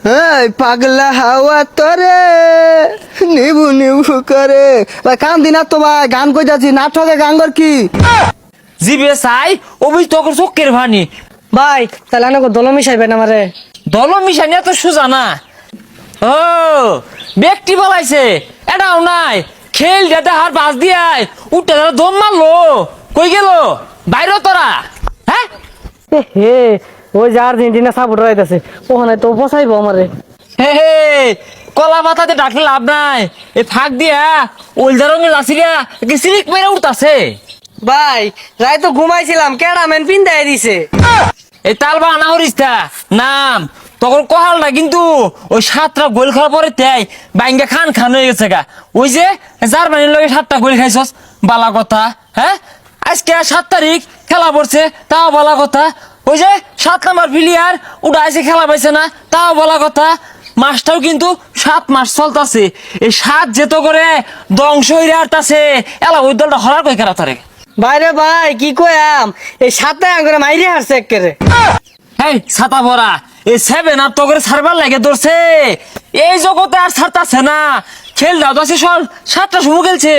এই পাগলা হাওয়া তোরে নিবু নিবু করে ভাই কান দিনা তো ভাই গান কই যাচ্ছি নাটকে গান কর কি জিবে চাই ওই তোর চোখের ভানি। ভাই তাহলে আনকো দল মিশাইবেন আমারে। দল মিশানি এত সোজা না। ও ব্যক্তি বলাইছে এটাও নাই খেল দেতে হার বাস দিয়াই উঠে ধরে দম মারলো কই গেল বাইরে তোরা। হ্যাঁ হে ওই যে আর্জেন্টিনা সাপোর্টার আইতাছে ওখানে তো বসাইবো আমারে। হে হে কলা পাতাতে ডাকলে লাভ নাই এই ফাঁক দিয়া ওলদা রঙের লাসিরা সিলিক মেরে উঠতাছে। ভাই রাই তো ঘুমাইছিলাম ক্যারামেন পিন্দাই দিছে। এই তালবা আনা হরিস্তা নাম তখন কহালটা কিন্তু ওই 7টা গোল খাওয়ার পরে তাই বাইঙ্গা খান খান হয়ে গেছে গা। ওই যে জার্মানির লগে 7টা গোল খাইছস বালা কথা। হ্যাঁ আজকে 7 তারিখ খেলা পড়ছে তাও বলা কথা। ওই যে 7 নাম্বার প্লেয়ার ওটা আইসে খেলা পাইছে না তাও বলা কথা। মাসটাও কিন্তু 7 মাস চলতেছে এই 7 যেত করে ধ্বংস হইরে আসতেছে এলা ওই দলটা হরার কই খেলা তারে। বাইরে ভাই কি কয়াম এই সাতটা করে মাইরে হারছে একেবারে। এই ছাতা ভরা এই 7 আর তো করে সারবার লাগে ধরছে এই জগতে আর ছাড়তাছে না। খেল দাও তো সব 7টা সময় খেলছে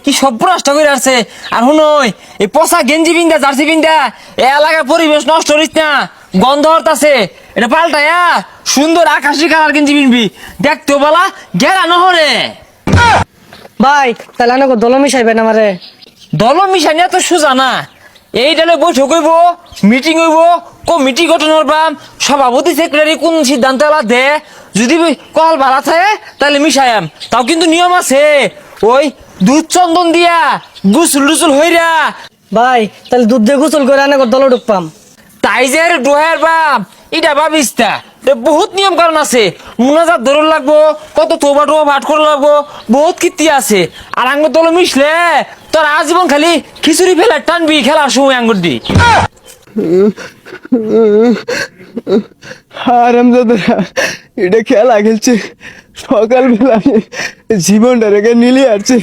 কি সব নষ্ট করে আসছে। আর শুনই এই পচা গেঞ্জি পিন্দা জার্সি পিন্দা এ এলাকার পরিবেশ নষ্ট করিস না গন্ধ হরতাছে। এটা পাল্টায়া সুন্দর আকাশি কালার গেঞ্জি পিনবি দেখতেও বলা গেরা নহরে। ভাই তাহলে আনকো দল মিশাইবেন আমারে। দল মিশানি এত সোজা না। এই ডালে বৈঠক হইব মিটিং হইব কমিটি গঠন করবাম সভাপতি সেক্রেটারি কোন সিদ্ধান্ত এলা দে যদি কল ভাড়া থাকে তাহলে মিশায়াম তাও কিন্তু নিয়ম আছে। ওই দুধ চন্দন দিয়া গুসুল টুসুল হইরা ভাই তাহলে দুধ দিয়ে গোসল করে আনকো দল ঢুকপাম। তাই যে ডোহার বাপ এটা ভাবিসটা বহুত নিয়ম কারণ আছে। মুনাজাত ধরুন লাগবো কত তোবা টোবা ভাট করে লাগবো বহুত কীর্তি আছে। আর আঙ্গুর দল মিশলে তোর আজীবন খালি খিচুড়ি ফেলে টানবি খেলার সময় আঙ্গুর দি। হারামজাদারা এটা খেলা খেলছে সকালবেলা জীবনটা রেখে নিলে আসছে।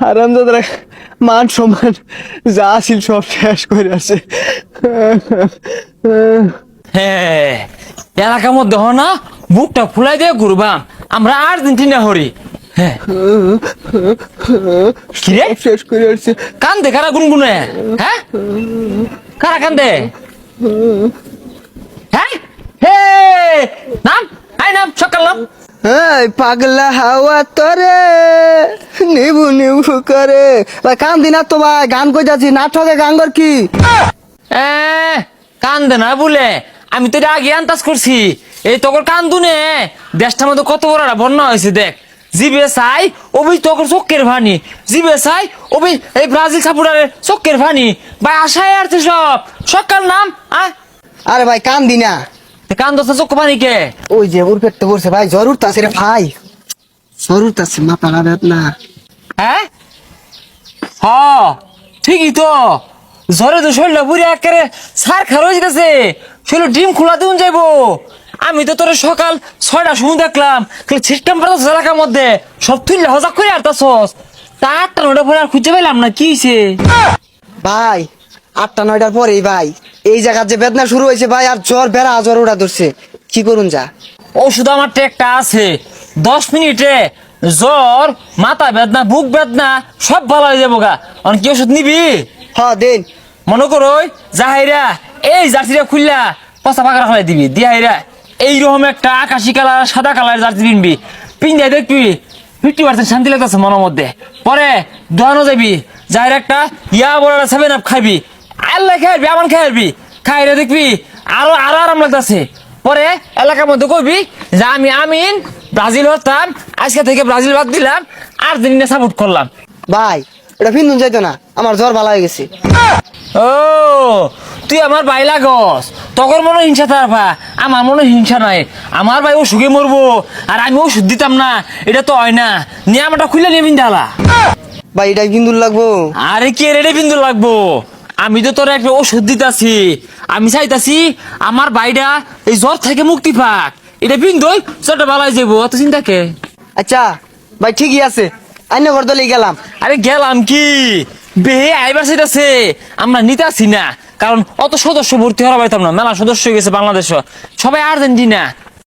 হারামজাদারা মান সম্মান যা ছিল সব শেষ করে আসছে। হ্যাঁ এলাকার মধ্যে হ না বুকটা ফুলাই দিয়ে ঘুরবাম আমরা আর্জেন্টিনা হরি। হ্যাঁ কিরে সব শেষ করে আসছে। কান্দে কারা গুনগুনে। হ্যাঁ কারা কান্দে। হ্যাঁ হে নাম আই নাম সকাল নাম। এই পাগলা হাওয়া তোরে নিবু নিবু করে ভাই কান দিনা তো ভাই গান কই যাচ্ছি নাটকে গান কর কি কান্দে না বলে আমি তো এটা আগে আন্দাজ করছি। এই তোর কান্দুনে দেশটার মধ্যে কত বড় একটা বন্যা হয়েছে দেখ। জিবে চাই ওই তোর চোখের ভানি জিবে চাই ওই এই ব্রাজিল সাপোর্টারের চোখের ভানি ভাই আশায় আসছে সব সকাল নাম। আরে ভাই কান দিনা কান দশটা চোখ পানি কে ওই যে ওর পেটটা পড়ছে ভাই জ্বর উঠতাছে রে ভাই জ্বর উঠতাছে মাথা ব্যথা না। হ্যাঁ হ ঠিকই তো জ্বরে তো শরীরটা বুড়ি একেবারে সার খার হয়ে যেতেছে শরীর ডিম খোলা দিন যাইবো। আমি তো তোর সকাল 6টার সময় দেখলাম সিস্টেম পাঠাচ্ছ এলাকার মধ্যে সব তুললে হজাক করে আরতাছস তা 8টা 9টা পরে আর খুঁজে পেলাম না কি হয়েছে। ভাই 8টা 9টার পরেই ভাই এই জায়গার যে বেদনা শুরু হয়েছে ভাই আর জ্বর বেড়া জ্বর ওটা ধরছে কি করুন যা। ওষুধ আমার একটা আছে 10 মিনিটে জ্বর মাথা বেদনা বুক বেদনা সব ভালো হয়ে যাবো গা। অন কি ওষুধ নিবি হ দেন মনে করো যাহাইরা এই জার্সিটা খুললা পচা পাকড়া ফেলাই দিবি দিহাইরা এইরকম একটা আকাশি কালার সাদা কালার জার্সি পিনবি পিন্ধাই দেখবি 50% শান্তি লাগতেছে মনের মধ্যে। পরে দোয়ানো যাবি যাই একটা ইয়া বড় 7 আপ খাবি আল্লাহ খাইবি আমার খাইবি খাইরে দেখবি আরো আরো আরাম লাগতেছে। পরে এলাকার মধ্যে কইবি যে আমি আমিন ব্রাজিল হতাম আজকে থেকে ব্রাজিল বাদ দিলাম আর্জেন্টিনা সাপোর্ট করলাম। ভাই এটা ফিন্দুন যাইতো না আমার জ্বর ভালো হয়ে গেছে। ও তুই আমার ভাই লাগস তখন মনে হিংসা তারপা আমার মনে হিংসা নাই। আমার ভাই ও সুখে মরবো আর আমি ওষুধ দিতাম না এটা তো হয় না নিয়ে আমারটা খুলে নিয়ে বিন্দালা। ভাই এটা ফিন্দুন লাগবো। আরে কে রেডে বিন্দু লাগবো আমি তো তোর একটা ওষুধ দিতাছি। আমি চাইতাছি আমার ভাইটা এই জ্বর থেকে মুক্তি পাক এটা বিন্দুই জ্বরটা ভালো হয়ে যাবো অত চিন্তা কে। আচ্ছা ভাই ঠিকই আছে আইন ঘর দলে গেলাম। আরে গেলাম কি বেহে আইবার চাইতাছে আমরা নিতে আসি না কারণ অত সদস্য ভর্তি হওয়া পাইতাম না মেলা সদস্য হয়ে গেছে বাংলাদেশ সবাই আর্জেন্টিনা